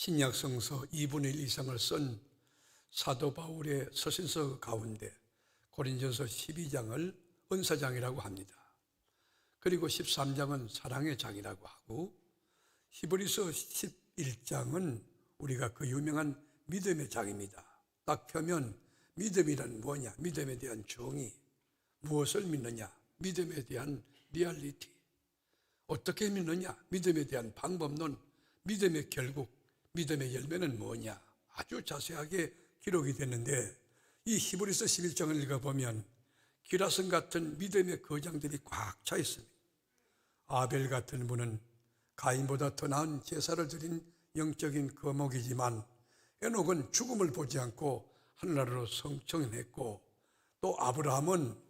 신약 성서 2분의 1 이상을 쓴 사도 바울의 서신서 가운데 고린전서 12장을 은사장이라고 합니다. 그리고 13장은 사랑의 장이라고 하고 히브리서 11장은 우리가 그 유명한 믿음의 장입니다. 딱 펴면 믿음이란 뭐냐? 믿음에 대한 정의, 무엇을 믿느냐? 믿음에 대한 리얼리티, 어떻게 믿느냐? 믿음에 대한 방법론, 믿음의 결국, 믿음의 열매는 뭐냐? 아주 자세하게 기록이 됐는데 이 히브리서 11장을 읽어보면 기라성 같은 믿음의 거장들이 꽉 차 있습니다. 아벨 같은 분은 가인보다 더 나은 제사를 드린 영적인 거목이지만 에녹은 죽음을 보지 않고 하늘나라로 성청했고, 또 아브라함은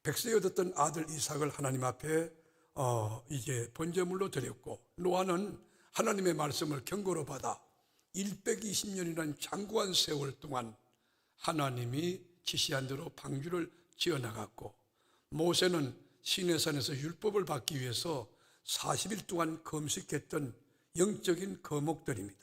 백세에 얻었던 아들 이삭을 하나님 앞에 이제 번제물로 드렸고, 노아는 하나님의 말씀을 경고로 받아 120년이라는 장구한 세월 동안 하나님이 지시한 대로 방주를 지어나갔고, 모세는 시내산에서 율법을 받기 위해서 40일 동안 금식했던 영적인 거목들입니다.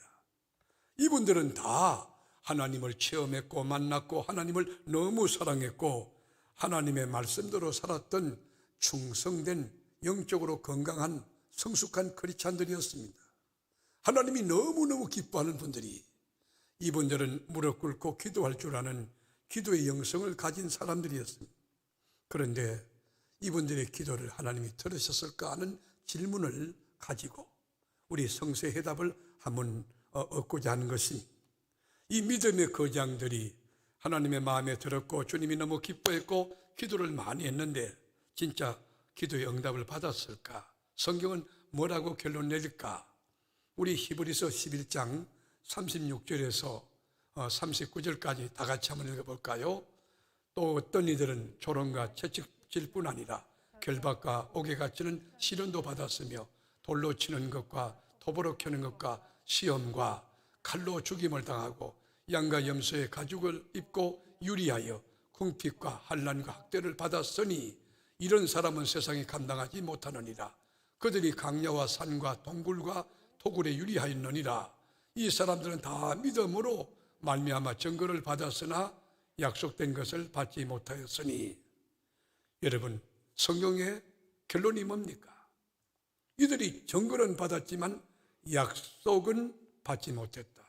이분들은 다 하나님을 체험했고 만났고 하나님을 너무 사랑했고 하나님의 말씀대로 살았던 충성된 영적으로 건강한 성숙한 크리스찬들이었습니다. 하나님이 너무너무 기뻐하는 분들이, 이분들은 무릎 꿇고 기도할 줄 아는 기도의 영성을 가진 사람들이었습니다. 그런데 이분들의 기도를 하나님이 들으셨을까 하는 질문을 가지고 우리 성서의 해답을 한번 얻고자 하는 것입니다. 이 믿음의 거장들이 하나님의 마음에 들었고 주님이 너무 기뻐했고 기도를 많이 했는데 진짜 기도의 응답을 받았을까? 성경은 뭐라고 결론 내릴까? 우리 히브리서 11장 36절에서 39절까지 다 같이 한번 읽어볼까요? 또 어떤 이들은 조롱과 채찍질 뿐 아니라 결박과 옥에 갇히는 시련도 받았으며 돌로 치는 것과 톱으로 켜는 것과 시험과 칼로 죽임을 당하고 양과 염소의 가죽을 입고 유리하여 궁핍과 환난과 학대를 받았으니 이런 사람은 세상에 감당하지 못하느니라. 그들이 강야와 산과 동굴과 토굴에 유리하였느니라. 이 사람들은 다 믿음으로 말미암아 증거를 받았으나 약속된 것을 받지 못하였으니. 여러분, 성경의 결론이 뭡니까? 이들이 증거는 받았지만 약속은 받지 못했다.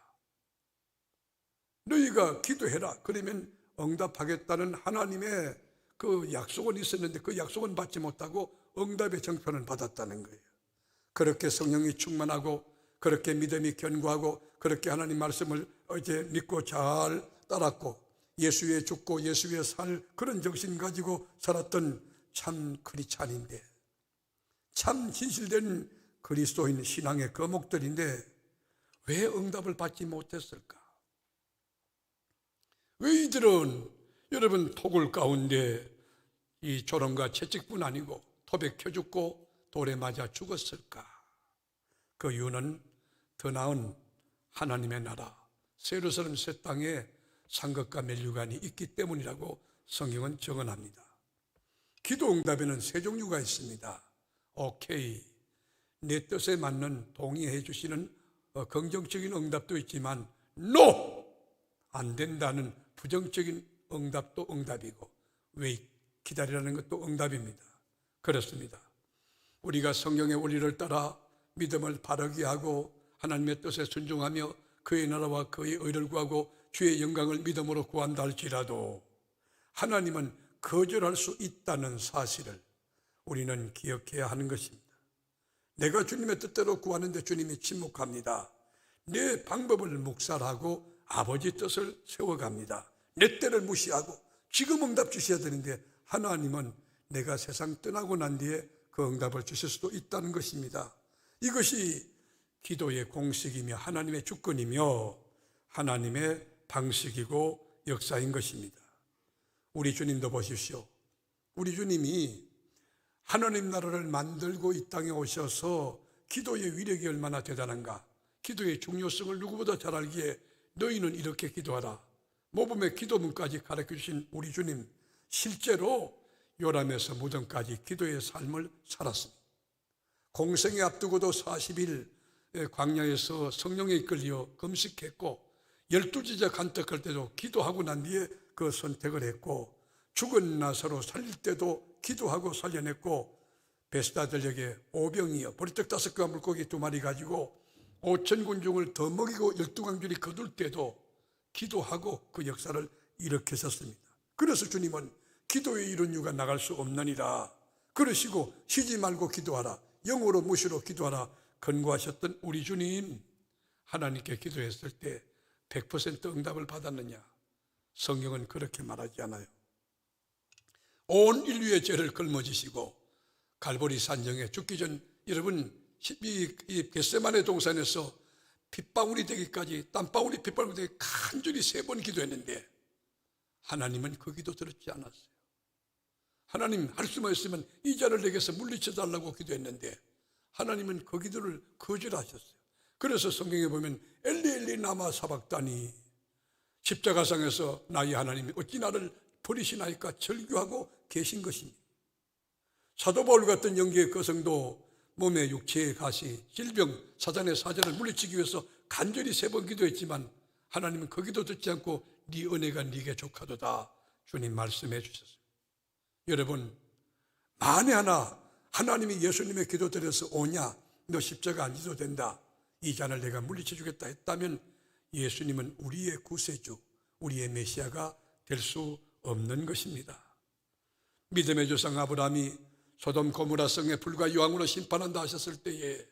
너희가 기도해라, 그러면 응답하겠다는 하나님의 그 약속은 있었는데 그 약속은 받지 못하고 응답의 정표는 받았다는 거예요. 그렇게 성령이 충만하고 그렇게 믿음이 견고하고 그렇게 하나님 말씀을 이제 믿고 잘 따랐고 예수 위에 죽고 예수 위에 살 그런 정신 가지고 살았던 참 크리스찬인데, 참 진실된 그리스도인 신앙의 거목들인데 왜 응답을 받지 못했을까? 왜 이들은 여러분 토굴 가운데 이 조롱과 채찍뿐 아니고 톱에 켜 죽고 돌에 맞아 죽었을까? 그 이유는 더 나은 하나님의 나라 예루살렘 새 땅에 상급과 면류관이 있기 때문이라고 성경은 증언합니다. 기도 응답에는 세 종류가 있습니다. 오케이, 내 뜻에 맞는 동의해 주시는 긍정적인 응답도 있지만 NO! 안 된다는 부정적인 응답도 응답이고 왜 기다리라는 것도 응답입니다. 그렇습니다. 우리가 성경의 원리를 따라 믿음을 바르게 하고 하나님의 뜻에 순종하며 그의 나라와 그의 의를 구하고 주의 영광을 믿음으로 구한다 할지라도 하나님은 거절할 수 있다는 사실을 우리는 기억해야 하는 것입니다. 내가 주님의 뜻대로 구하는데 주님이 침묵합니다. 내 방법을 묵살하고 아버지 뜻을 세워갑니다. 내 때를 무시하고 지금 응답 주셔야 되는데 하나님은 내가 세상 떠나고 난 뒤에 그 응답을 주실 수도 있다는 것입니다. 이것이 기도의 공식이며 하나님의 주권이며 하나님의 방식이고 역사인 것입니다. 우리 주님도 보십시오. 우리 주님이 하나님 나라를 만들고 이 땅에 오셔서 기도의 위력이 얼마나 대단한가, 기도의 중요성을 누구보다 잘 알기에 너희는 이렇게 기도하라, 모범의 기도문까지 가르쳐 주신 우리 주님, 실제로 요람에서 무덤까지 기도의 삶을 살았습니다. 공생에 앞두고도 40일 광야에서 성령에 이끌려 금식했고 12제자 간택할 때도 기도하고 난 뒤에 그 선택을 했고 죽은 나사로 살릴 때도 기도하고 살려냈고 베스다 들녘에 오병이어 보리떡 5개와 물고기 2마리 가지고 5천 군중을 더 먹이고 12광줄이 거둘 때도 기도하고 그 역사를 일으키셨습니다. 그래서 주님은 기도에 이룬 유가 나갈 수 없느니라 그러시고 쉬지 말고 기도하라 영으로 무시로 기도하라 권고하셨던 우리 주님, 하나님께 기도했을 때 100% 응답을 받았느냐? 성경은 그렇게 말하지 않아요. 온 인류의 죄를 걸머지시고 갈보리 산정에 죽기 전 여러분 이 겟세마네 동산에서 핏방울이 되기까지 땀방울이 핏방울이 되기 간절히 3번 기도했는데 하나님은 그 기도 들었지 않았어요. 하나님 할 수만 있으면 이 자를 내게서 물리쳐 달라고 기도했는데 하나님은 그 기도를 거절하셨어요. 그래서 성경에 보면 엘리 엘리 라마 사박다니 십자가상에서 나의 하나님이 어찌 나를 버리시나이까 절규하고 계신 것입니다. 사도 바울 같은 영계의 거성도 몸에 육체의 가시, 질병, 사단의 사자를 물리치기 위해서 간절히 3번 기도했지만 하나님은 그 기도 듣지 않고 네 은혜가 네게 족하도다 주님 말씀해 주셨어요. 여러분 만에 하나 하나님이 예수님의 기도 들어서 오냐 너 십자가 안 지도 된다 이 잔을 내가 물리쳐 주겠다 했다면 예수님은 우리의 구세주 우리의 메시아가 될 수 없는 것입니다. 믿음의 조상 아브라함이 소돔 고모라 성에 불과 유황으로 심판한다 하셨을 때에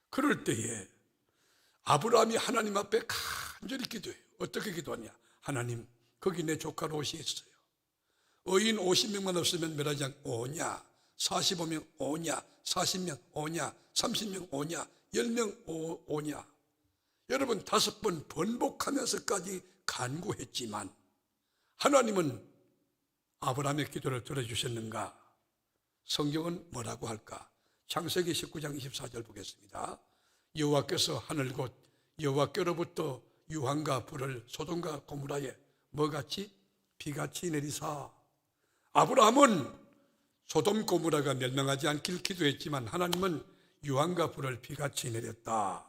그럴 때에 아브라함이 하나님 앞에 간절히 기도해요. 어떻게 기도하냐? 하나님 거기 내 조카 롯이 있어요. 의인 50명만 없으면 멸하지 않고 오냐 45명 오냐 40명 오냐 30명 오냐 10명 오냐. 여러분 5번 번복하면서까지 간구했지만 하나님은 아브라함의 기도를 들어주셨는가? 성경은 뭐라고 할까? 창세기 19장 24절 보겠습니다. 여호와께서 하늘 곧 여호와께로부터 유황과 불을 소돔과 고모라에 뭐같이? 비같이 내리사. 아브라함은 소돔 고모라가 멸망하지 않길 기도했지만 하나님은 유황과 불을 비같이 내렸다.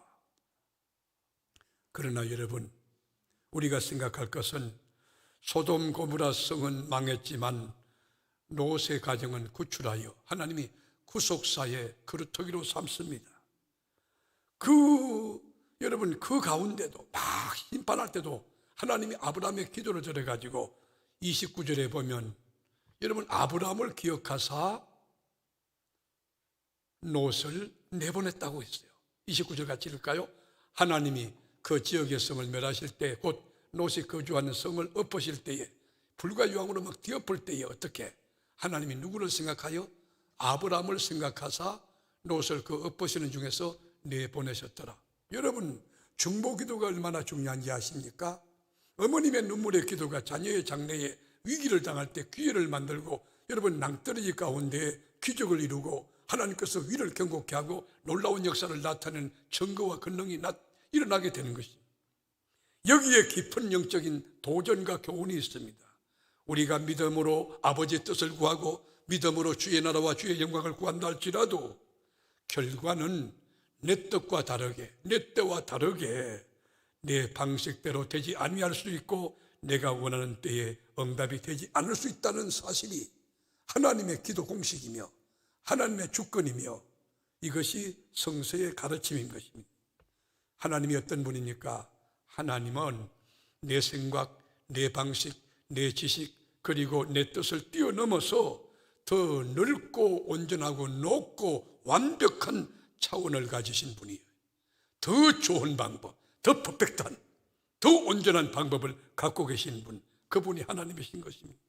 그러나 여러분 우리가 생각할 것은 소돔 고모라 성은 망했지만 롯의 가정은 구출하여 하나님이 구속사의 그루터기로 삼습니다. 여러분 그 가운데도 막 심판할 때도 하나님이 아브라함의 기도를 들어가지고 29절에 보면 여러분 아브라함을 기억하사 롯을 내보냈다고 했어요. 29절 같이 읽을까요? 하나님이 그 지역의 성을 멸하실 때 곧 롯이 거주하는 성을 엎으실 때에 불과 유황으로 막 뒤엎을 때에 어떻게 하나님이 누구를 생각하여? 아브라함을 생각하사 롯을 그 엎으시는 중에서 내보내셨더라. 여러분 중보기도가 얼마나 중요한지 아십니까? 어머님의 눈물의 기도가 자녀의 장래에 위기를 당할 때 기회를 만들고 여러분 낭떠러지 가운데 기적을 이루고 하나님께서 위를 경고케 하고 놀라운 역사를 나타내는 증거와 권능이 일어나게 되는 것입니다. 여기에 깊은 영적인 도전과 교훈이 있습니다. 우리가 믿음으로 아버지의 뜻을 구하고 믿음으로 주의 나라와 주의 영광을 구한다 할지라도 결과는 내 뜻과 다르게 내 때와 다르게 내 방식대로 되지 아니할 수 있고 내가 원하는 때에 응답이 되지 않을 수 있다는 사실이 하나님의 기도 공식이며 하나님의 주권이며 이것이 성서의 가르침인 것입니다. 하나님이 어떤 분입니까? 하나님은 내 생각, 내 방식, 내 지식 그리고 내 뜻을 뛰어넘어서 더 넓고 온전하고 높고 완벽한 차원을 가지신 분이에요. 더 좋은 방법, 더 퍼펙트한, 더 온전한 방법을 갖고 계신 분, 그분이 하나님이신 것입니다.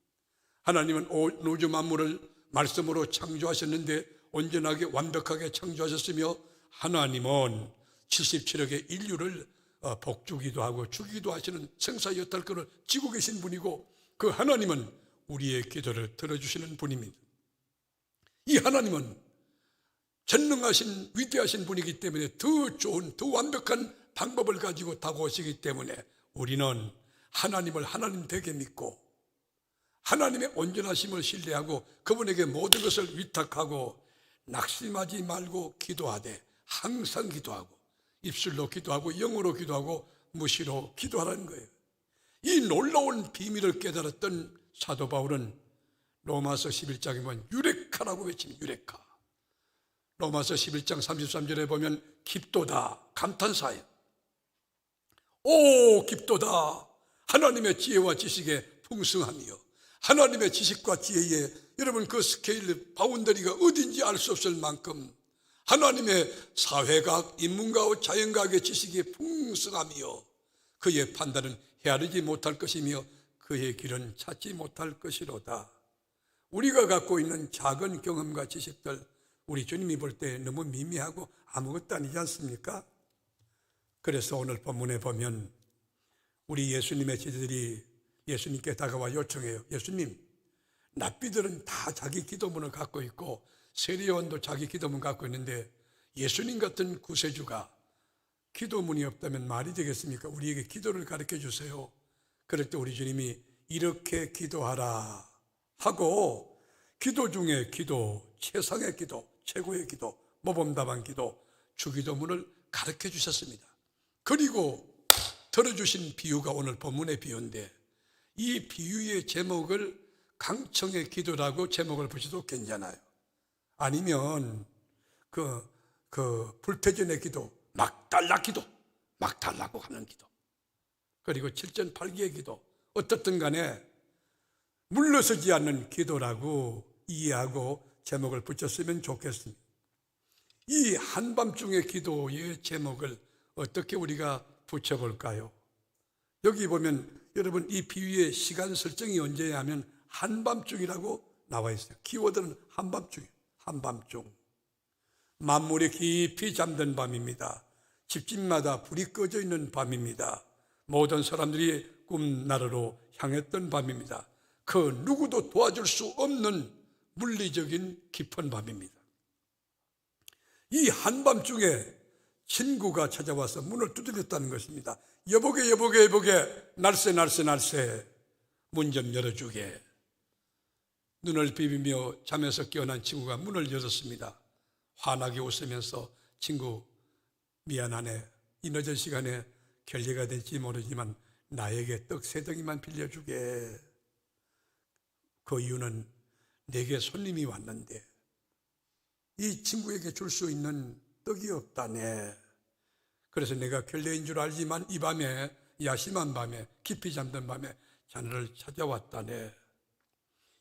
하나님은 우주 만물을 말씀으로 창조하셨는데 온전하게 완벽하게 창조하셨으며 하나님은 77억의 인류를 복주기도 하고 죽이기도 하시는 생사여탈권을 쥐고 계신 분이고 그 하나님은 우리의 기도를 들어주시는 분입니다. 이 하나님은 전능하신 위대하신 분이기 때문에 더 좋은 더 완벽한 방법을 가지고 다가오시기 때문에 우리는 하나님을 하나님 되게 믿고 하나님의 온전하심을 신뢰하고 그분에게 모든 것을 위탁하고 낙심하지 말고 기도하되 항상 기도하고 입술로 기도하고 영어로 기도하고 무시로 기도하라는 거예요. 이 놀라운 비밀을 깨달았던 사도 바울은 로마서 11장에 보면 유레카라고 외칩니다. 유레카. 로마서 11장 33절에 보면 깊도다, 감탄사예요. 오, 깊도다. 하나님의 지혜와 지식의 풍성함이요, 하나님의 지식과 지혜에 여러분 그 스케일 바운더리가 어딘지 알 수 없을 만큼 하나님의 사회과학, 인문과학, 자연과학의 지식이 풍성함이요, 그의 판단은 헤아리지 못할 것이며 그의 길은 찾지 못할 것이로다. 우리가 갖고 있는 작은 경험과 지식들, 우리 주님이 볼 때 너무 미미하고 아무것도 아니지 않습니까? 그래서 오늘 본문에 보면 우리 예수님의 제자들이 예수님께 다가와 요청해요. 예수님, 랍비들은 다 자기 기도문을 갖고 있고 세례요한도 자기 기도문 갖고 있는데 예수님 같은 구세주가 기도문이 없다면 말이 되겠습니까? 우리에게 기도를 가르쳐 주세요. 그럴 때 우리 주님이 이렇게 기도하라 하고 기도 중에 기도, 최상의 기도, 최고의 기도, 모범답안 기도, 주기도문을 가르쳐 주셨습니다. 그리고 들어주신 비유가 오늘 본문의 비유인데 이 비유의 제목을 강청의 기도라고 제목을 붙여도 괜찮아요. 아니면 불태전의 기도, 막 달라 기도, 막 달라고 하는 기도, 그리고 7전8기의 기도, 어떻든 간에 물러서지 않는 기도라고 이해하고 제목을 붙였으면 좋겠습니다. 이 한밤중의 기도의 제목을 어떻게 우리가 붙여볼까요? 여기 보면 여러분 이 비유의 시간 설정이 언제냐 하면 한밤중이라고 나와 있어요. 키워드는 한밤중이에요. 한밤중. 만물이 깊이 잠든 밤입니다. 집집마다 불이 꺼져 있는 밤입니다. 모든 사람들이 꿈나라로 향했던 밤입니다. 그 누구도 도와줄 수 없는 물리적인 깊은 밤입니다. 이 한밤중에 친구가 찾아와서 문을 두드렸다는 것입니다. 여보게 여보게 여보게, 날새 날새 날새, 문 좀 열어주게. 눈을 비비며 잠에서 깨어난 친구가 문을 열었습니다. 환하게 웃으면서 친구 미안하네, 이 늦은 시간에 결례가 될지 모르지만 나에게 떡 3덩이만 빌려주게. 그 이유는 내게 손님이 왔는데 이 친구에게 줄 수 있는 떡이 없다네. 그래서 내가 결례인 줄 알지만 이 밤에, 야심한 밤에, 깊이 잠든 밤에 자네를 찾아왔다네.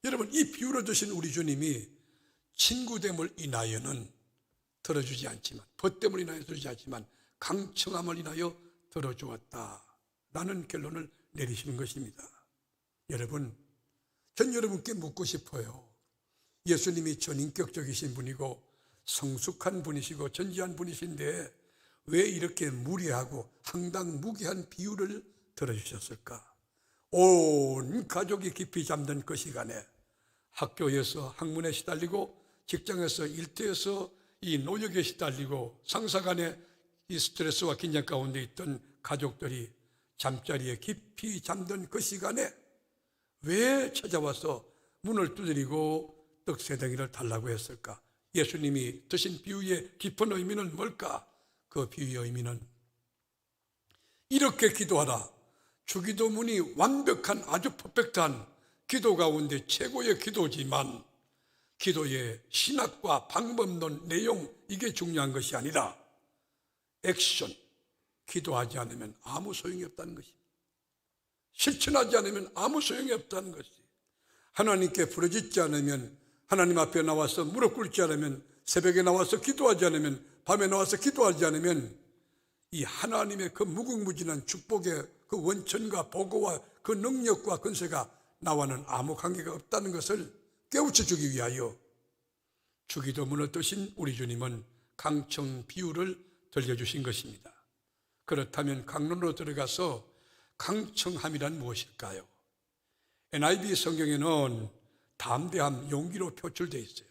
여러분, 이 비유를 드신 우리 주님이 친구됨을 인하여는 들어주지 않지만, 벗됨을 인하여 들어주지 않지만 강청함을 인하여 들어주었다 라는 결론을 내리시는 것입니다. 여러분, 전 여러분께 묻고 싶어요. 예수님이 전인격적이신 분이고 성숙한 분이시고 전지한 분이신데 왜 이렇게 무례하고 황당무계한 비유를 들어주셨을까? 온 가족이 깊이 잠든 그 시간에 학교에서 학문에 시달리고 직장에서 일터에서 이 노역에 시달리고 상사 간에 이 스트레스와 긴장 가운데 있던 가족들이 잠자리에 깊이 잠든 그 시간에 왜 찾아와서 문을 두드리고 떡 3덩이를 달라고 했을까? 예수님이 드신 비유의 깊은 의미는 뭘까? 그 비유의 의미는 이렇게 기도하라. 주기도문이 완벽한 아주 퍼펙트한 기도 가운데 최고의 기도지만 기도의 신학과 방법론 내용, 이게 중요한 것이 아니라 액션, 기도하지 않으면 아무 소용이 없다는 것입니다. 실천하지 않으면 아무 소용이 없다는 것이, 하나님께 부르짖지 않으면, 하나님 앞에 나와서 무릎 꿇지 않으면, 새벽에 나와서 기도하지 않으면, 밤에 나와서 기도하지 않으면 이 하나님의 그 무궁무진한 축복의 그 원천과 보고와 그 능력과 권세가 나와는 아무 관계가 없다는 것을 깨우쳐 주기 위하여 주기도문을 뜨신 우리 주님은 강청 비유를 들려주신 것입니다. 그렇다면 강론으로 들어가서 강청함이란 무엇일까요? NIV 성경에는 담대함, 용기로 표출되어 있어요.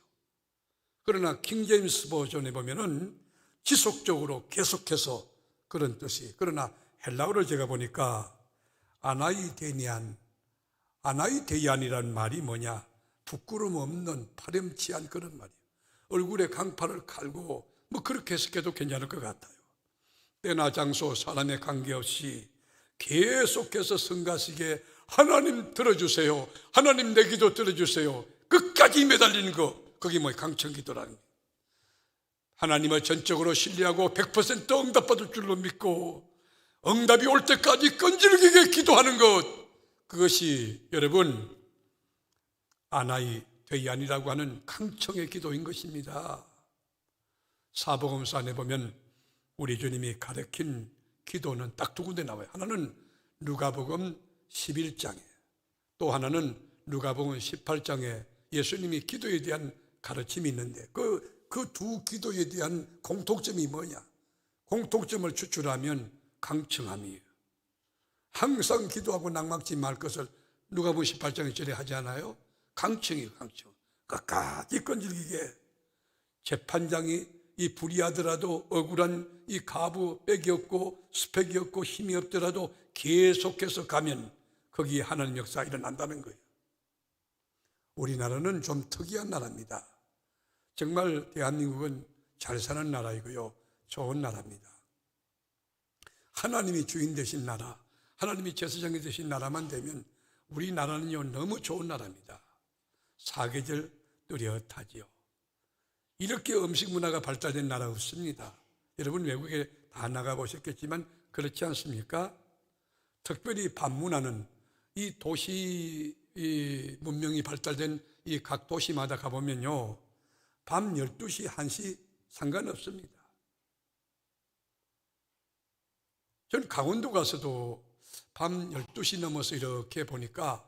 그러나 킹제임스 버전에 보면은 지속적으로 계속해서 그런 뜻이. 그러나 헬라어를 제가 보니까 아나이데이안이라는 말이 뭐냐? 부끄럼 없는 파렴치한 그런 말이에요. 얼굴에 강파를 칼고 뭐 그렇게 해석해도 괜찮을 것 같아요. 때나 장소 사람에 관계없이 계속해서 성가시게 하나님 들어주세요, 하나님 내 기도 들어주세요, 끝까지 매달리는 거, 그게 강청기도라는 거예요. 하나님을 전적으로 신뢰하고 100% 응답받을 줄로 믿고 응답이 올 때까지 끈질기게 기도하는 것, 그것이 여러분 아나이 데이안이라고 하는 강청의 기도인 것입니다. 사복음서 안에 보면 우리 주님이 가르친 기도는 딱 두 군데 나와요. 하나는 누가복음 11장에, 또 하나는 누가복음 18장에 예수님이 기도에 대한 가르침이 있는데 그 두 기도에 대한 공통점이 뭐냐? 공통점을 추출하면 강청함이에요. 항상 기도하고 낙막지 말 것을 누가복음 18장 1절에 하지 않아요? 강청이에요. 강청. 끝까지 끈질기게 재판장이 이 불의하더라도 억울한 이 가부 빽이 없고 스펙이 없고 힘이 없더라도 계속해서 가면 거기에 하나님 역사가 일어난다는 거예요. 우리나라는 좀 특이한 나라입니다. 정말 대한민국은 잘 사는 나라이고요, 좋은 나라입니다. 하나님이 주인 되신 나라, 하나님이 제사장이 되신 나라만 되면 우리나라는요 너무 좋은 나라입니다. 사계절 뚜렷하지요. 이렇게 음식 문화가 발달된 나라 없습니다. 여러분 외국에 다 나가보셨겠지만 그렇지 않습니까? 특별히 밤 문화는 이 도시 문명이 발달된 이 각 도시마다 가보면요 밤 12시, 1시 상관없습니다. 전 강원도 가서도 밤 12시 넘어서 이렇게 보니까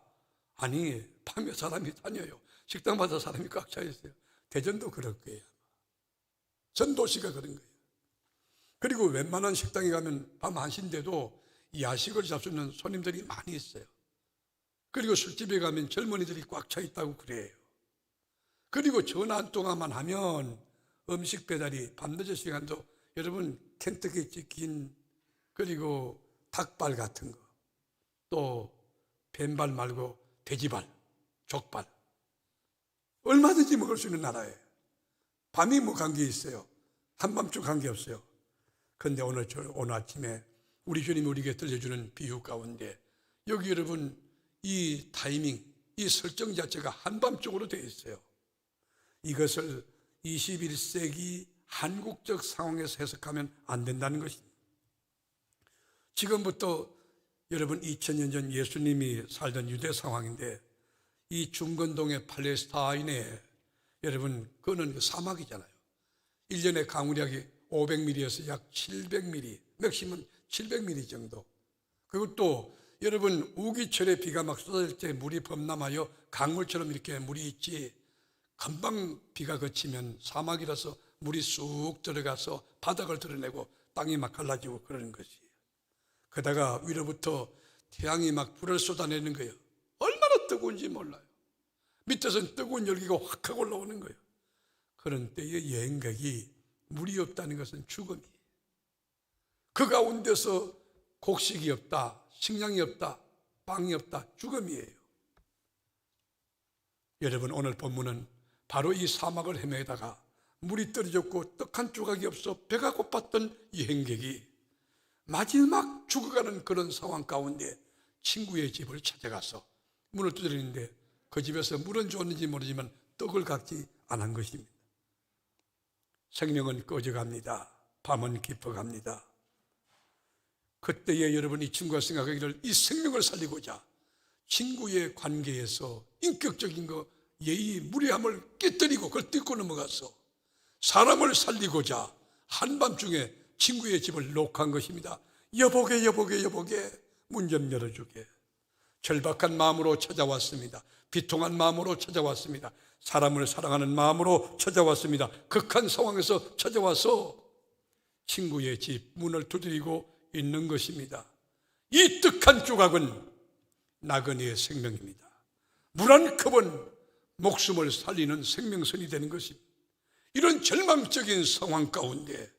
아니 밤에 사람이 다녀요. 식당마다 사람이 꽉 차 있어요. 대전도 그럴 거예요. 전 도시가 그런 거예요. 그리고 웬만한 식당에 가면 밤 1시인데도 야식을 잡수는 손님들이 많이 있어요. 그리고 술집에 가면 젊은이들이 꽉 차 있다고 그래요. 그리고 전화 한 통화만 하면 음식 배달이 밤늦은 시간도 여러분 켄터키 치킨, 그리고 닭발 같은 거, 또 뱀발 말고 돼지발, 족발 얼마든지 먹을 수 있는 나라예요. 밤이 뭐 관계 있어요? 한밤중 관계 없어요. 그런데 오늘 아침에 우리 주님이 우리에게 들려주는 비유 가운데 여기 여러분 이 타이밍, 이 설정 자체가 한밤중으로 되어 있어요. 이것을 21세기 한국적 상황에서 해석하면 안 된다는 것입니다. 지금부터 여러분 2000년 전 예수님이 살던 유대 상황인데 이 중건동의 팔레스타인에 여러분 그거는 사막이잖아요. 1년에 강우량이 500mm에서 약 700mm, 맥시멈 700mm 정도. 그것도 여러분 우기철에 비가 막 쏟아질 때 물이 범람하여 강물처럼 이렇게 물이 있지, 금방 비가 그치면 사막이라서 물이 쑥 들어가서 바닥을 드러내고 땅이 막 갈라지고 그러는 것이에요. 그러다가 위로부터 태양이 막 불을 쏟아내는 거예요. 얼마나 뜨거운지 몰라요. 밑에서는 뜨거운 열기가 확 하고 올라오는 거예요. 그런 때에 여행객이 물이 없다는 것은 죽음이에요. 그 가운데서 곡식이 없다, 식량이 없다, 빵이 없다, 죽음이에요. 여러분 오늘 본문은 바로 이 사막을 헤매다가 물이 떨어졌고 떡 한 조각이 없어 배가 고팠던 여행객이 마지막 죽어가는 그런 상황 가운데 친구의 집을 찾아가서 문을 두드리는데 그 집에서 물은 줬는지 모르지만 떡을 갖지 않은 것입니다. 생명은 꺼져갑니다. 밤은 깊어갑니다. 그때에 여러분 이 친구가 생각하기를 이 생명을 살리고자 친구의 관계에서 인격적인 거, 예의, 무례함을 깨뜨리고 그걸 뚫고 넘어가서 사람을 살리고자 한밤중에 친구의 집을 녹한 것입니다. 여보게 문 좀 열어주게. 절박한 마음으로 찾아왔습니다. 비통한 마음으로 찾아왔습니다. 사람을 사랑하는 마음으로 찾아왔습니다. 극한 상황에서 찾아와서 친구의 집 문을 두드리고 있는 것입니다. 이 떡 한 조각은 나그네의 생명입니다. 물 한 컵은 목숨을 살리는 생명선이 되는 것입니다. 이런 절망적인 상황 가운데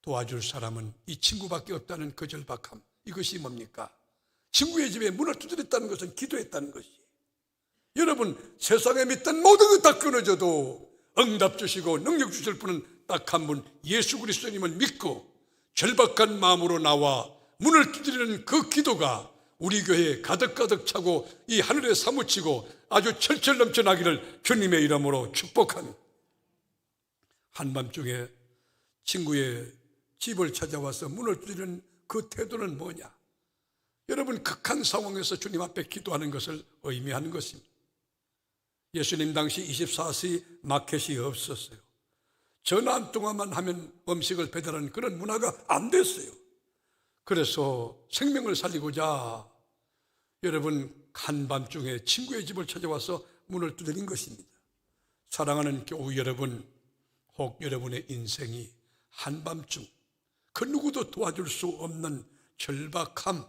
도와줄 사람은 이 친구밖에 없다는 그 절박함, 이것이 뭡니까? 친구의 집에 문을 두드렸다는 것은 기도했다는 것이. 여러분 세상에 믿던 모든 것 다 끊어져도 응답 주시고 능력 주실 분은 딱 한 분 예수 그리스도님을 믿고 절박한 마음으로 나와 문을 두드리는 그 기도가 우리 교회에 가득가득 차고 이 하늘에 사무치고 아주 철철 넘쳐나기를 주님의 이름으로 축복합니다. 한밤중에 친구의 집을 찾아와서 문을 두드리는 그 태도는 뭐냐? 여러분, 극한 상황에서 주님 앞에 기도하는 것을 의미하는 것입니다. 예수님 당시 24시 마켓이 없었어요. 전화 한 통화만 하면 음식을 배달하는 그런 문화가 안 됐어요. 그래서 생명을 살리고자 여러분 한밤중에 친구의 집을 찾아와서 문을 두드린 것입니다. 사랑하는 교우 여러분, 혹 여러분의 인생이 한밤중 그 누구도 도와줄 수 없는 절박함,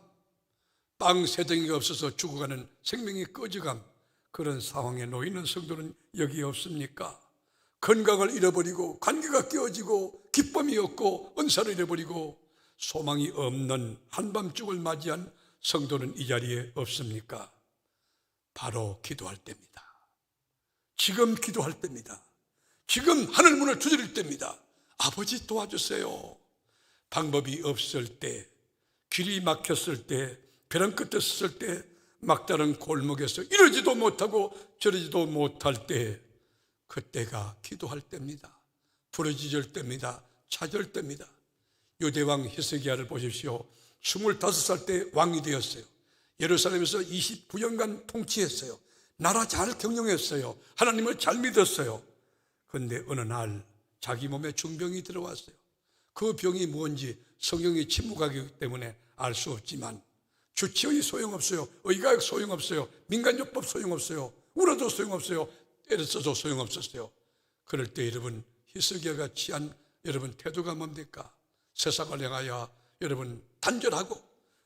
빵 세 덩이가 없어서 죽어가는 생명이 꺼져감, 그런 상황에 놓이는 성도는 여기 없습니까? 건강을 잃어버리고 관계가 깨어지고 기쁨이 없고 은사를 잃어버리고 소망이 없는 한밤중을 맞이한 성도는 이 자리에 없습니까? 바로 기도할 때입니다. 지금 기도할 때입니다. 지금 하늘문을 두드릴 때입니다. 아버지 도와주세요. 방법이 없을 때, 길이 막혔을 때, 벼랑 끝에 섰을 때, 막다른 골목에서 이러지도 못하고 저러지도 못할 때, 그때가 기도할 때입니다. 부르짖을 때입니다. 찾을 때입니다. 유대왕 히스기야를 보십시오. 25살 때 왕이 되었어요. 예루살렘에서 29년간 통치했어요. 나라 잘 경영했어요. 하나님을 잘 믿었어요. 그런데 어느 날 자기 몸에 중병이 들어왔어요. 그 병이 뭔지 성경이 침묵하기 때문에 알 수 없지만 주치의 소용없어요. 의과학 소용없어요. 민간요법 소용없어요. 울어도 소용없어요. 때려써도 소용없었어요. 그럴 때 여러분 히스기야가 취한 여러분 태도가 뭡니까? 세상을 향하여 여러분 단절하고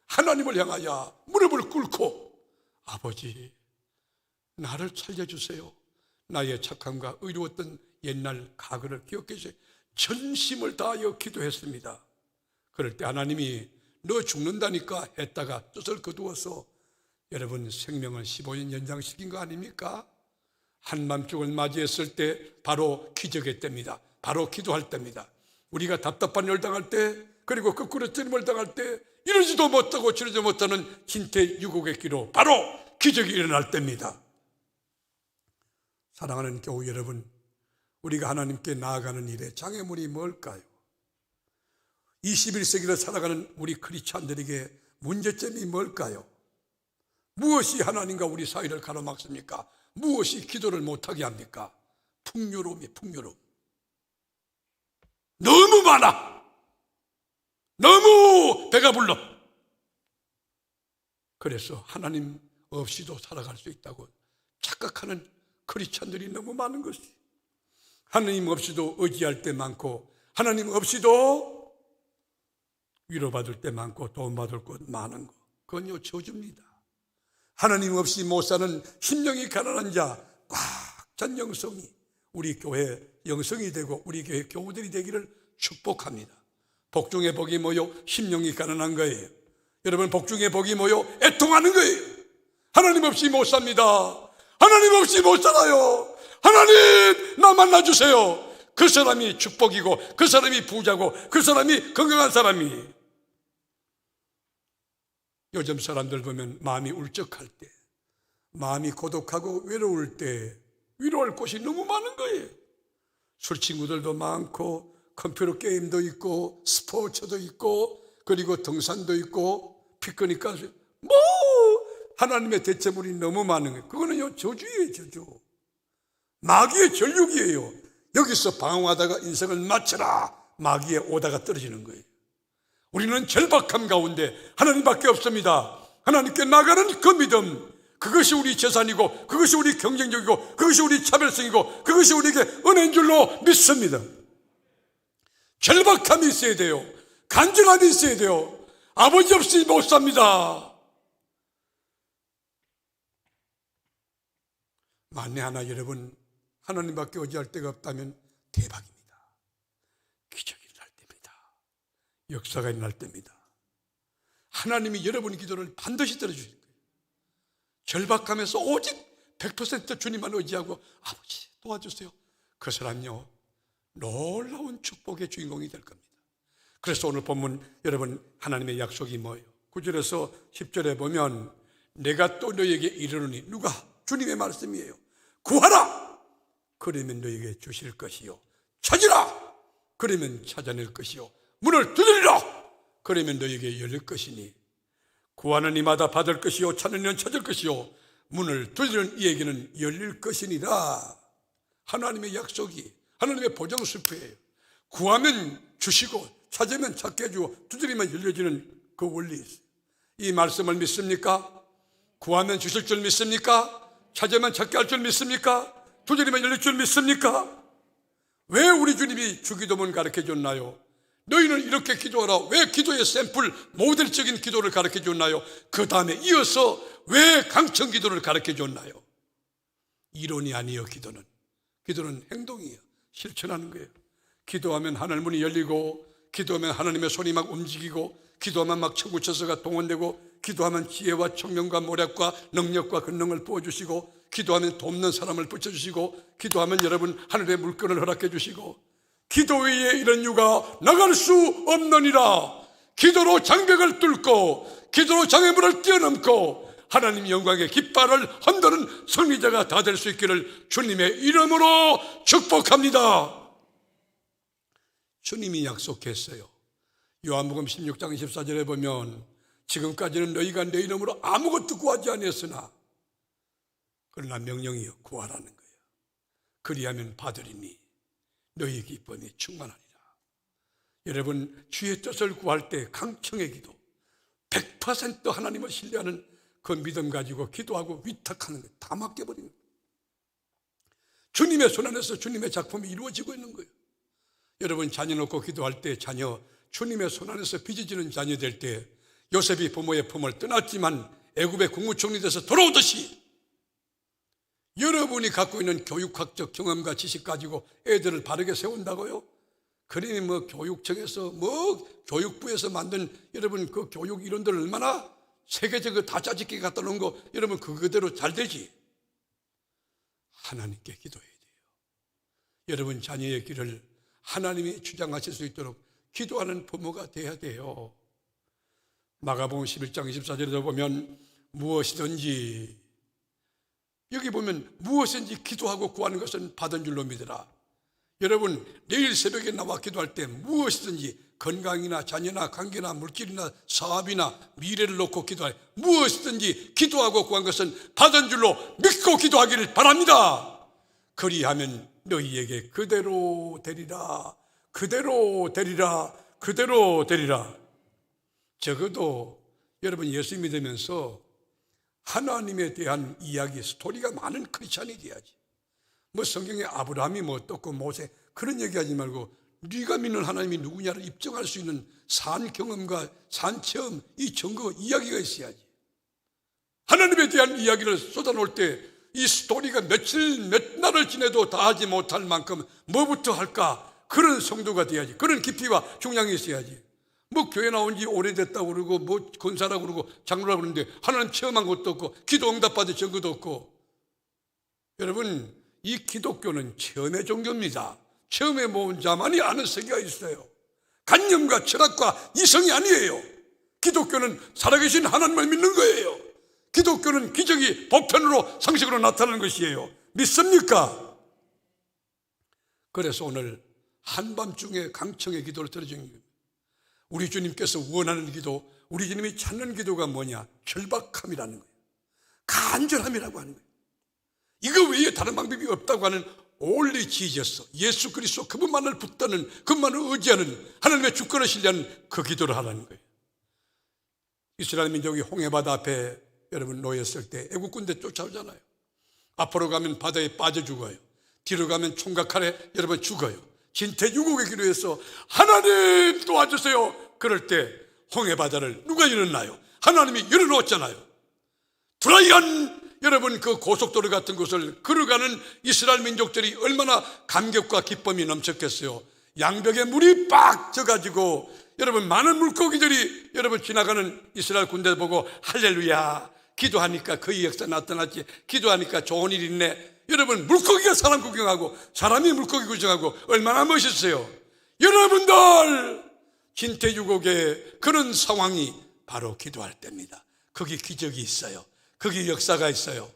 하나님을 향하여 무릎을 꿇고 아버지 나를 살려주세요. 나의 착함과 의로웠던 옛날 과거를 기억해 주세요. 전심을 다하여 기도했습니다. 그럴 때 하나님이 너 죽는다니까 했다가 뜻을 거두어서 여러분 생명을 15년 연장시킨 거 아닙니까? 한밤중을 맞이했을 때 바로 기적의 때입니다. 바로 기도할 때입니다. 우리가 답답한 일 당할 때, 그리고 거꾸로 찌름을 당할 때, 이러지도 못하고 저러지 못하는 진퇴유곡의 기로 바로 기적이 일어날 때입니다. 사랑하는 교우 여러분, 우리가 하나님께 나아가는 일에 장애물이 뭘까요? 21세기를 살아가는 우리 크리스찬들에게 문제점이 뭘까요? 무엇이 하나님과 우리 사이를 가로막습니까? 무엇이 기도를 못하게 합니까? 풍요로움이 풍요로움. 너무 많아. 너무 배가 불러. 그래서 하나님 없이도 살아갈 수 있다고 착각하는 크리스찬들이 너무 많은 것이. 하나님 없이도 의지할 때 많고 하나님 없이도 위로받을 때 많고 도움받을 것 많은 것, 그건요 저주입니다. 하나님 없이 못 사는 심령이 가난한 자 꽉 찬 영성이 우리 교회 영성이 되고 우리 교회 교우들이 되기를 축복합니다. 복중의 복이 뭐요? 심령이 가난한 거예요. 여러분 복중의 복이 뭐요? 애통하는 거예요. 하나님 없이 못 삽니다. 하나님 없이 못 살아요. 하나님 나 만나주세요. 그 사람이 축복이고 그 사람이 부자고 그 사람이 건강한 사람이. 요즘 사람들 보면 마음이 울적할 때, 마음이 고독하고 외로울 때 위로할 곳이 너무 많은 거예요. 술 친구들도 많고 컴퓨터 게임도 있고 스포츠도 있고 그리고 등산도 있고 피크닉 가서 뭐 하나님의 대체물이 너무 많은 거예요. 그거는요 저주예요. 저주. 마귀의 전륙이에요. 여기서 방황하다가 인생을 마쳐라 마귀에 오다가 떨어지는 거예요. 우리는 절박함 가운데 하나님밖에 없습니다. 하나님께 나가는 그 믿음, 그것이 우리 재산이고 그것이 우리 경쟁력이고 그것이 우리 차별성이고 그것이 우리에게 은혜인 줄로 믿습니다. 절박함이 있어야 돼요. 간절함이 있어야 돼요. 아버지 없이 못 삽니다. 만에 하나 여러분 하나님밖에 의지할 데가 없다면 대박입니다. 기적이 일어날 때입니다. 역사가 일어날 때입니다. 하나님이 여러분의 기도를 반드시 들어주실 거예요. 절박함에서 오직 100% 주님만 의지하고 아버지 도와주세요. 그 사람요 놀라운 축복의 주인공이 될 겁니다. 그래서 오늘 본문 여러분 하나님의 약속이 뭐예요? 9절에서 10절에 보면 내가 또 너에게 이르노니, 누가? 주님의 말씀이에요. 구하라! 그러면 너에게 주실 것이요, 찾으라! 그러면 찾아낼 것이요, 문을 두드리라! 그러면 너에게 열릴 것이니, 구하는 이마다 받을 것이요, 찾는 이는 찾을 것이요, 문을 두드리는 이에게는 열릴 것이니라. 하나님의 약속이, 하나님의 보장수표예요. 구하면 주시고, 찾으면 찾게 해주고, 두드리면 열려지는 그 원리 있어요. 이 말씀을 믿습니까? 구하면 주실 줄 믿습니까? 찾으면 찾게 할 줄 믿습니까? 두드리면 열릴 줄 믿습니까? 왜 우리 주님이 주기도문 가르쳐 줬나요? 너희는 이렇게 기도하라. 왜 기도의 샘플, 모델적인 기도를 가르쳐 줬나요? 그 다음에 이어서 왜 강청 기도를 가르쳐 줬나요? 이론이 아니에요. 기도는 행동이에요. 실천하는 거예요. 기도하면 하늘 문이 열리고, 기도하면 하나님의 손이 막 움직이고, 기도하면 막 천구천사가 동원되고, 기도하면 지혜와 청명과 모략과 능력과 권능을 부어주시고, 기도하면 돕는 사람을 붙여주시고, 기도하면 여러분 하늘의 물건을 허락해 주시고, 기도 외에 이런 유가 나갈 수 없느니라. 기도로 장벽을 뚫고, 기도로 장애물을 뛰어넘고, 하나님 영광의 깃발을 흔드는 승리자가 다 될 수 있기를 주님의 이름으로 축복합니다. 주님이 약속했어요. 요한복음 16장 24절에 보면, 지금까지는 너희가 내 이름으로 아무것도 구하지 아니했으나, 그러나 명령이요, 구하라는 거예요. 그리하면 받으리니 너희 기쁨이 충만하리라. 여러분, 주의 뜻을 구할 때 강청의 기도, 100% 하나님을 신뢰하는 그 믿음 가지고 기도하고 위탁하는 거예요. 다 맡겨버리는 거예요. 주님의 손 안에서 주님의 작품이 이루어지고 있는 거예요. 여러분, 자녀 놓고 기도할 때, 자녀 주님의 손 안에서 빚어지는 자녀 될 때, 요셉이 부모의 품을 떠났지만 애굽의 국무총리 돼서 돌아오듯이, 여러분이 갖고 있는 교육학적 경험과 지식 가지고 애들을 바르게 세운다고요? 그러니 교육청에서 교육부에서 만든 여러분 그 교육 이론들 얼마나 세계적으로 다 짜집게 갖다 놓은 거, 여러분 그대로 잘 되지? 하나님께 기도해야 돼요. 여러분 자녀의 길을 하나님이 주장하실 수 있도록 기도하는 부모가 돼야 돼요. 마가복음 11장 24절에도 보면 무엇이든지, 여기 보면 무엇인지 기도하고 구하는 것은 받은 줄로 믿으라. 여러분 내일 새벽에 나와 기도할 때 무엇이든지, 건강이나 자녀나 관계나 물질이나 사업이나 미래를 놓고 기도할, 무엇이든지 기도하고 구한 것은 받은 줄로 믿고 기도하기를 바랍니다. 그리하면 너희에게 그대로 되리라. 그대로 되리라. 그대로 되리라. 적어도 여러분 예수 믿으면서 하나님에 대한 이야기, 스토리가 많은 크리스찬이 돼야지. 성경에 아브라함이 어떻고 모세 그런 얘기하지 말고, 네가 믿는 하나님이 누구냐를 입증할 수 있는 산 경험과 산 체험, 이 증거, 이야기가 있어야지. 하나님에 대한 이야기를 쏟아놓을 때 이 스토리가 며칠 몇 날을 지내도 다 하지 못할 만큼 뭐부터 할까? 그런 성도가 돼야지. 그런 깊이와 중량이 있어야지. 교회 나온 지 오래됐다고 그러고 권사라고 그러고 장로라고 그러는데 하나님 체험한 것도 없고 기도 응답받은 증거도 없고. 여러분 이 기독교는 체험의 종교입니다. 체험해 모은 자만이 아는 세계가 있어요. 관념과 철학과 이성이 아니에요. 기독교는 살아계신 하나님을 믿는 거예요. 기독교는 기적이 보편으로 상식으로 나타나는 것이에요. 믿습니까? 그래서 오늘 한밤중에 강청의 기도를 들어주는 겁니다. 우리 주님께서 원하는 기도, 우리 주님이 찾는 기도가 뭐냐? 절박함이라는 거예요. 간절함이라고 하는 거예요. 이거 외에 다른 방법이 없다고 하는 only Jesus, 예수 그리스도 그분만을 붙드는, 그분만을 의지하는, 하나님의 주권을 신뢰하는 그 기도를 하라는 거예요. 이스라엘 민족이 홍해바다 앞에 여러분 놓였을 때 애국 군대 쫓아오잖아요. 앞으로 가면 바다에 빠져 죽어요. 뒤로 가면 총각칼에 여러분 죽어요. 진퇴유곡의 기도에서 하나님 도와주세요. 그럴 때 홍해바다를 누가 열었나요? 하나님이 열어놓았잖아요. 드라이한 여러분 그 고속도로 같은 곳을 걸어가는 이스라엘 민족들이 얼마나 감격과 기쁨이 넘쳤겠어요. 양벽에 물이 빡 져가지고 여러분 많은 물고기들이 여러분 지나가는 이스라엘 군대 보고 할렐루야, 기도하니까 거의 역사 나타났지, 기도하니까 좋은 일 있네, 여러분, 물고기가 사람 구경하고 사람이 물고기 구경하고 얼마나 멋있어요. 여러분들, 진퇴유곡의 그런 상황이 바로 기도할 때입니다. 거기 기적이 있어요. 거기 역사가 있어요.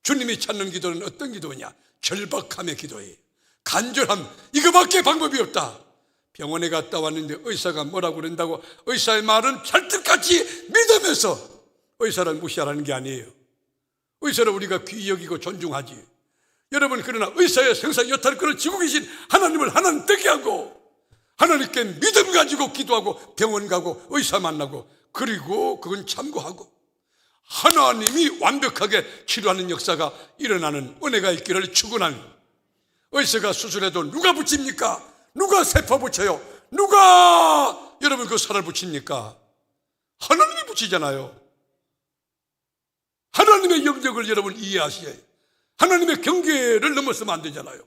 주님이 찾는 기도는 어떤 기도냐? 절박함의 기도예요. 간절함, 이거밖에 방법이 없다. 병원에 갔다 왔는데 의사가 뭐라고 그런다고 의사의 말은 찰떡같이 믿으면서 의사를 무시하라는 게 아니에요. 의사를 우리가 귀히 여기고 존중하지. 여러분, 그러나 의사의 생사 여탈권을 쥐고 계신 하나님을 하나님 되게 하고 하나님께 믿음 가지고 기도하고 병원 가고 의사 만나고, 그리고 그건 참고하고 하나님이 완벽하게 치료하는 역사가 일어나는 은혜가 있기를 축원하는. 의사가 수술해도 누가 붙입니까? 누가 세포 붙여요? 누가 여러분 그 살을 붙입니까? 하나님이 붙이잖아요. 하나님의 영역을 여러분 이해하셔야 해요. 하나님의 경계를 넘어서면 안 되잖아요.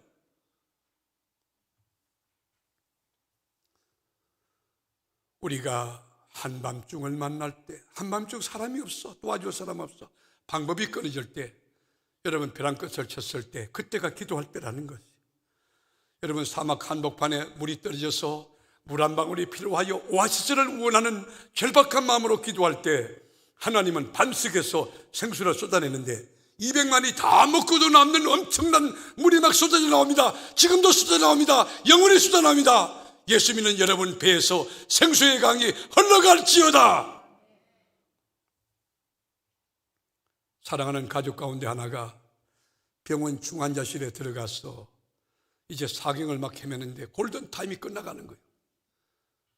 우리가 한밤중을 만날 때, 한밤중 사람이 없어, 도와줄 사람 없어, 방법이 끊어질 때, 여러분 벼랑 끝을 쳤을 때, 그때가 기도할 때라는 것이. 여러분, 사막 한복판에 물이 떨어져서 물 한 방울이 필요하여 오아시스를 원하는 절박한 마음으로 기도할 때 하나님은 반석에서 생수를 쏟아내는데 200만이 다 먹고도 남는 엄청난 물이 막 쏟아져 나옵니다. 지금도 쏟아져 나옵니다. 영원히 쏟아져 나옵니다. 예수 믿는 여러분 배에서 생수의 강이 흘러갈지어다. 사랑하는 가족 가운데 하나가 병원 중환자실에 들어가서 이제 사경을 막 헤매는데 골든타임이 끝나가는 거예요.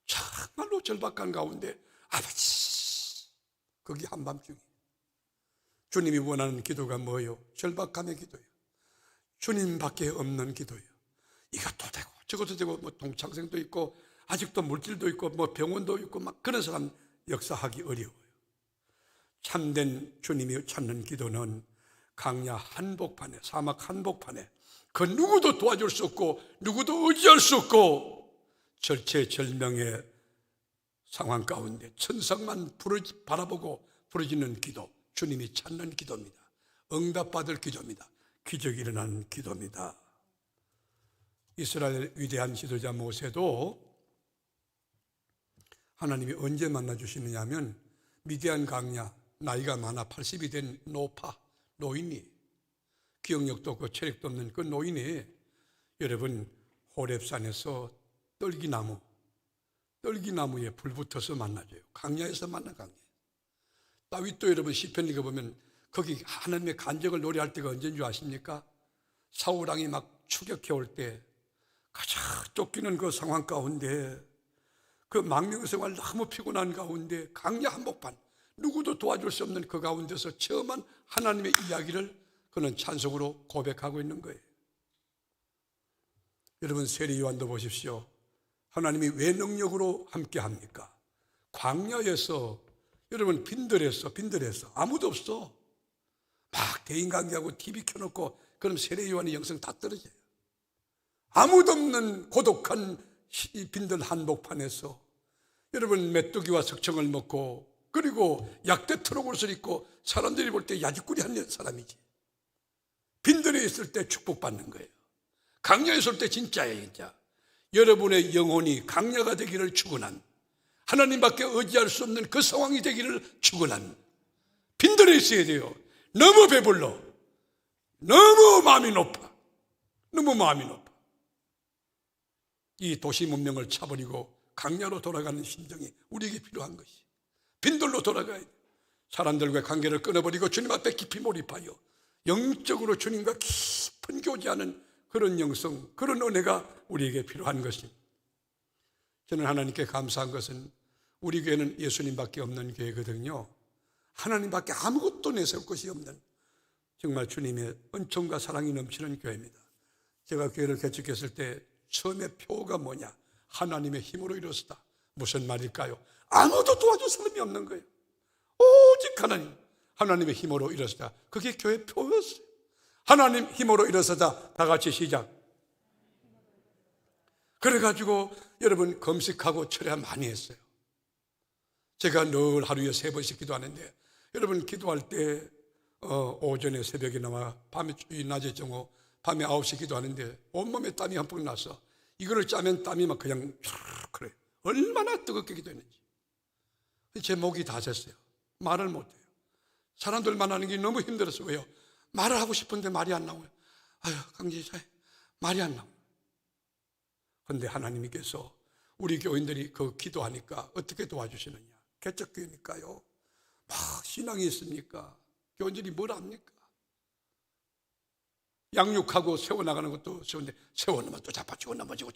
정말로 절박한 가운데 아버지, 거기 한밤중에 주님이 원하는 기도가 뭐예요? 절박함의 기도예요. 주님밖에 없는 기도예요. 이것도 되고 저것도 되고, 뭐 동창생도 있고 아직도 물질도 있고 뭐 병원도 있고 막 그런 사람 역사하기 어려워요. 참된 주님이 찾는 기도는 강야 한복판에, 사막 한복판에 그 누구도 도와줄 수 없고 누구도 의지할 수 없고 절체절명의 상황 가운데 천상만 바라보고 부르짖는 기도, 주님이 찾는 기도입니다. 응답받을 기도입니다. 기적이 일어나는 기도입니다. 이스라엘 위대한 지도자 모세도 하나님이 언제 만나주시느냐 하면 미디안 강야, 나이가 많아 80이 된 노인이, 기억력도 없고 체력도 없는 그 노인이 여러분 호렙산에서 떨기나무에 불 붙어서 만나줘요. 강야에서 만나. 강야. 다윗도 여러분 시편 읽어보면 거기 하나님의 간정을 노래할 때가 언제인 줄 아십니까? 사울왕이 막 추격해 올 때 가장 쫓기는 그 상황 가운데, 그 망명생활 너무 피곤한 가운데 강야 한복판, 누구도 도와줄 수 없는 그 가운데서 체험한 하나님의 이야기를 그는 찬송으로 고백하고 있는 거예요. 여러분, 세례 요한도 보십시오. 하나님이 왜 능력으로 함께 합니까? 광야에서, 여러분 빈들에서 아무도 없어. 막 대인관계하고 TV 켜놓고 그럼 세례 요한의 영성 다 떨어져요. 아무도 없는 고독한 빈들 한복판에서 여러분 메뚜기와 석청을 먹고, 그리고 약대 트럭옷을 입고 사람들이 볼 때 야지꾸리 하는 사람이지. 빈들에 있을 때 축복받는 거예요. 강야에 있을 때 진짜예요, 진짜. 여러분의 영혼이 강야가 되기를 축원한, 하나님밖에 의지할 수 없는 그 상황이 되기를 축원한, 빈들에 있어야 돼요. 너무 배불러, 너무 마음이 높아. 이 도시 문명을 차버리고 강야로 돌아가는 심정이 우리에게 필요한 것이, 빈들로 돌아가야 돼. 사람들과 관계를 끊어버리고 주님 앞에 깊이 몰입하여 영적으로 주님과 깊은 교제하는 그런 영성, 그런 은혜가 우리에게 필요한 것입니다. 저는 하나님께 감사한 것은 우리 교회는 예수님밖에 없는 교회거든요. 하나님밖에 아무것도 내세울 것이 없는 정말 주님의 은총과 사랑이 넘치는 교회입니다. 제가 교회를 개척했을 때 처음에 표가 뭐냐? 하나님의 힘으로 이루어졌다. 무슨 말일까요? 아무도 도와줄 사람이 없는 거예요. 오직 하나님의 힘으로 일어서다. 그게 교회 표였어요. 하나님 힘으로 일어서다. 다 같이 시작. 그래가지고 여러분 금식하고 철야 많이 했어요. 제가 늘 하루에 3번씩 기도하는데, 여러분 기도할 때 오전에 새벽에 나와 낮에 정오 밤에 9시 기도하는데 온몸에 땀이 흠뻑 나서 이거를 짜면 땀이 막 그냥 그래. 얼마나 뜨겁게 기도했는지. 제 목이 다 샜어요. 말을 못해요. 사람들 만나는 게 너무 힘들어서. 왜요? 말을 하고 싶은데 말이 안 나와요. 아유, 강지사님, 말이 안 나와요. 그런데 하나님께서 우리 교인들이 그 기도하니까 어떻게 도와주시느냐. 개척교회니까요. 막 신앙이 있으니까 교인들이 뭘 합니까? 양육하고 세워나가는 것도 세운데 세워놓으면 또 자빠지고 넘어지고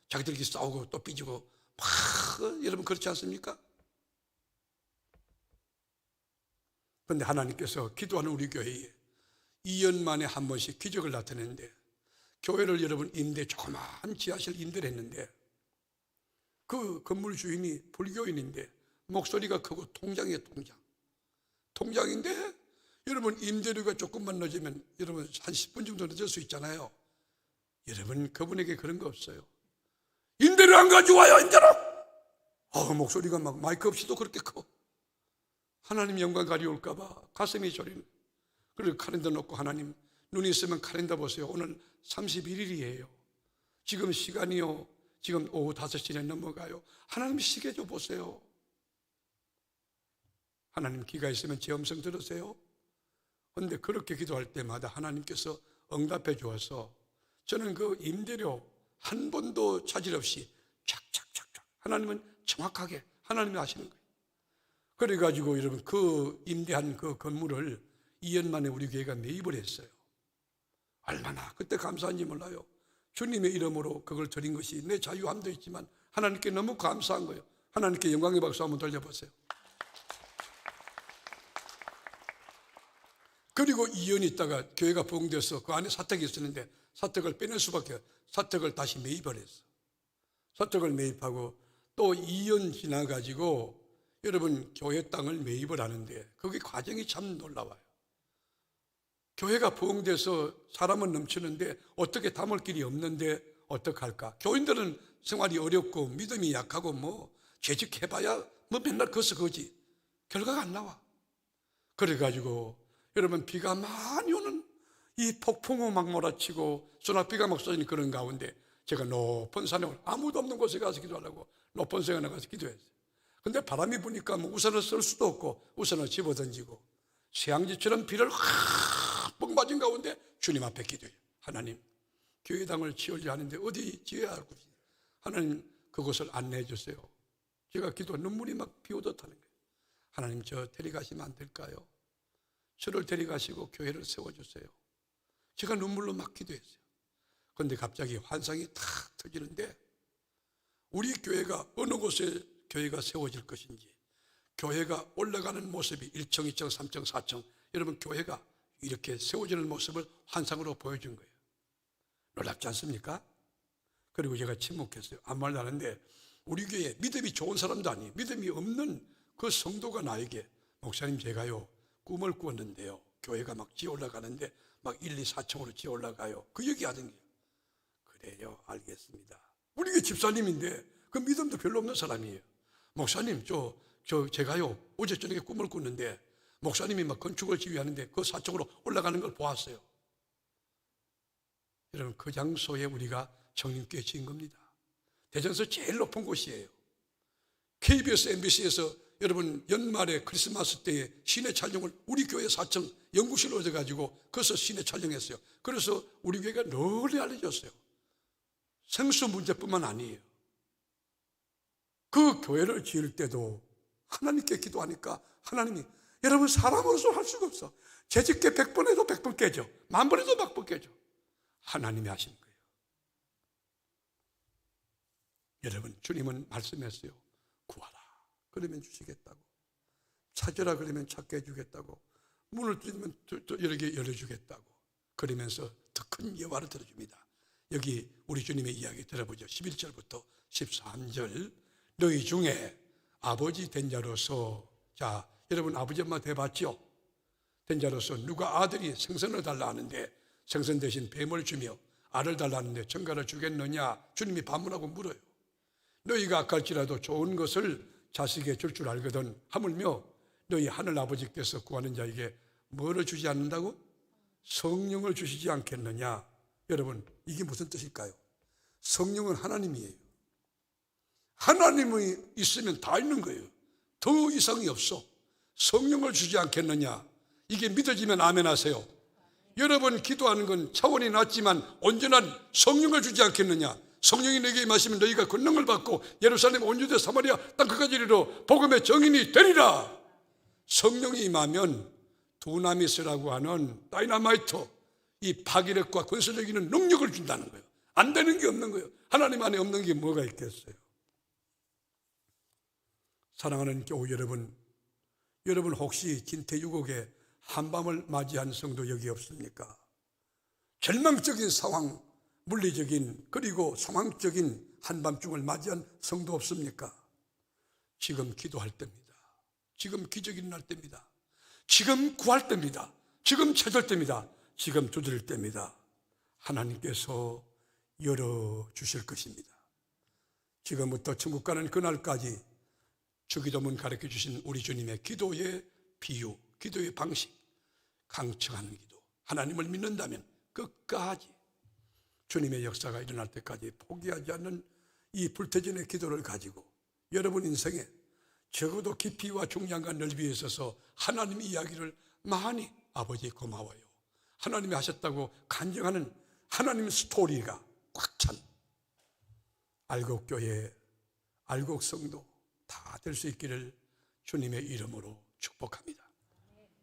자기들끼리 싸우고 또 삐지고 막 여러분 그렇지 않습니까? 그런데 하나님께서 기도하는 우리 교회에 2년 만에 한 번씩 기적을 나타내는데 교회를 여러분 조그마한 지하실 임대를 했는데 그 건물 주인이 불교인인데 목소리가 크고 통장이에요. 통장인데 여러분 임대료가 조금만 늦으면 여러분 한 10분 정도 늦을 수 있잖아요. 여러분 그분에게 그런 거 없어요. 임대료 안 가져와요. 임대료. 목소리가 막 마이크 없이도 그렇게 커. 하나님 영광 가려울까 봐 가슴이 저리는. 그리고 카렌더 놓고 하나님 눈이 있으면 카렌더 보세요. 오늘 31일이에요. 지금 시간이요. 지금 오후 5시에 넘어가요. 하나님 시계 좀 보세요. 하나님 귀가 있으면 제 음성 들으세요. 그런데 그렇게 기도할 때마다 하나님께서 응답해 주어서 저는 그 임대료 한 번도 차질 없이 착착착착 하나님은 정확하게 하나님이 하시는 거예요. 그래가지고 여러분 그 임대한 그 건물을 2년 만에 우리 교회가 매입을 했어요. 얼마나 그때 감사한지 몰라요. 주님의 이름으로 그걸 드린 것이 내 자유함도 있지만 하나님께 너무 감사한 거예요. 하나님께 영광의 박수 한번 돌려보세요. 그리고 2년 있다가 교회가 부흥돼서 그 안에 사택이 있었는데 사택을 빼낼 수밖에, 사택을 다시 매입을 했어. 사택을 매입하고 또 2년 지나가지고 여러분 교회 땅을 매입을 하는데 그게 과정이 참 놀라워요. 교회가 부흥돼서 사람은 넘치는데 어떻게 담을 길이 없는데 어떡할까? 교인들은 생활이 어렵고 믿음이 약하고 뭐 재직해봐야 뭐 맨날 거지. 결과가 안 나와. 그래가지고 여러분 비가 많이 오는 이 폭풍우 막 몰아치고 소낙비가 막 쏟아지는 그런 가운데 제가 높은 산에 아무도 없는 곳에 가서 기도하려고 높은 산에 나가서 기도했어요. 근데 바람이 부니까 뭐 우산을 쓸 수도 없고 우산을 집어던지고 쇠양지처럼 비를 뻥 맞은 가운데 주님 앞에 기도해요. 하나님 교회당을 지으려 하는데 어디 지어야 할지 하나님 그곳을 안내해 주세요. 제가 눈물이 막 비오듯 하는 거예요. 하나님 저 데려가시면 안 될까요? 저를 데려가시고 교회를 세워주세요. 제가 눈물로 막 기도했어요. 그런데 갑자기 환상이 탁 터지는데 우리 교회가 어느 곳에 교회가 세워질 것인지 교회가 올라가는 모습이 1층, 2층, 3층, 4층 여러분 교회가 이렇게 세워지는 모습을 환상으로 보여준 거예요. 놀랍지 않습니까? 그리고 제가 침묵했어요. 아무 말도 안 하는데 우리 교회에 믿음이 좋은 사람도 아니에요. 믿음이 없는 그 성도가 나에게 목사님 제가요 꿈을 꾸었는데요. 교회가 막 지어 올라가는데 막 1, 2, 4층으로 지어 올라가요. 그 얘기하던 거예요. 그래요. 알겠습니다. 우리 교회 집사님인데 그 믿음도 별로 없는 사람이에요. 목사님 제가요 어제 저녁에 꿈을 꿨는데 목사님이 막 건축을 지휘하는데 그 4층으로 올라가는 걸 보았어요. 여러분 그 장소에 우리가 청림교회 지은 겁니다. 대전에서 제일 높은 곳이에요. KBS, MBC에서 여러분 연말에 크리스마스 때에 시내 촬영을 우리 교회 4층 연구실로 얻어가지고 거기서 시내 촬영했어요. 그래서 우리 교회가 널리 알려졌어요. 생수 문제뿐만 아니에요. 그 교회를 지을 때도 하나님께 기도하니까 하나님이 여러분 사람으로서 할 수가 없어. 재직계 100번 해도 100번 깨져. 1000번 해도 1000번 깨져. 하나님이 하신 거예요. 여러분 주님은 말씀했어요. 구하라 그러면 주시겠다고, 찾으라 그러면 찾게 해주겠다고, 문을 두드리면 여러 개 열어주겠다고, 그러면서 더 큰 예화를 들어줍니다. 여기 우리 주님의 이야기 들어보죠. 11절부터 13절. 너희 중에 아버지 된 자로서, 자 여러분 아버지 엄마 돼봤죠? 된 자로서 누가 아들이 생선을 달라 하는데 생선 대신 뱀을 주며 알을 달라 하는데 청가를 주겠느냐? 주님이 반문하고 물어요. 너희가 악할지라도 좋은 것을 자식에게 줄 알거든 하물며 너희 하늘 아버지께서 구하는 자에게 뭐를 주지 않는다고? 성령을 주시지 않겠느냐. 여러분, 이게 무슨 뜻일까요? 성령은 하나님이에요. 하나님이 있으면 다 있는 거예요. 더 이상이 없어. 성령을 주지 않겠느냐. 이게 믿어지면 아멘 하세요. 여러분 기도하는 건 차원이 낮지만 언제나 성령을 주지 않겠느냐. 성령이 너희에게 임하시면 너희가 권능을 받고 예루살렘 온 유대 사마리아 땅 끝까지 이르러 복음의 증인이 되리라. 성령이 임하면 두나미스라고 하는 다이너마이트, 이 파괴력과 권세력 있는 능력을 준다는 거예요. 안 되는 게 없는 거예요. 하나님 안에 없는 게 뭐가 있겠어요. 사랑하는 교우 여러분, 여러분 혹시 진퇴유곡의 한밤을 맞이한 성도 여기 없습니까? 절망적인 상황, 물리적인 그리고 상황적인 한밤중을 맞이한 성도 없습니까? 지금 기도할 때입니다. 지금 기적이 일어날 때입니다. 지금 구할 때입니다. 지금 찾을 때입니다. 지금 두드릴 때입니다. 하나님께서 열어주실 것입니다. 지금부터 천국 가는 그날까지 주기도문 가르쳐 주신 우리 주님의 기도의 비유, 기도의 방식, 강청하는 기도, 하나님을 믿는다면 끝까지 주님의 역사가 일어날 때까지 포기하지 않는 이 불태전의 기도를 가지고 여러분 인생에 적어도 깊이와 중량과 넓이에 있어서 하나님의 이야기를 많이 아버지 고마워요, 하나님이 하셨다고 간증하는 하나님 스토리가 꽉 찬 알곡교회, 알곡성도 다 될 수 있기를 주님의 이름으로 축복합니다.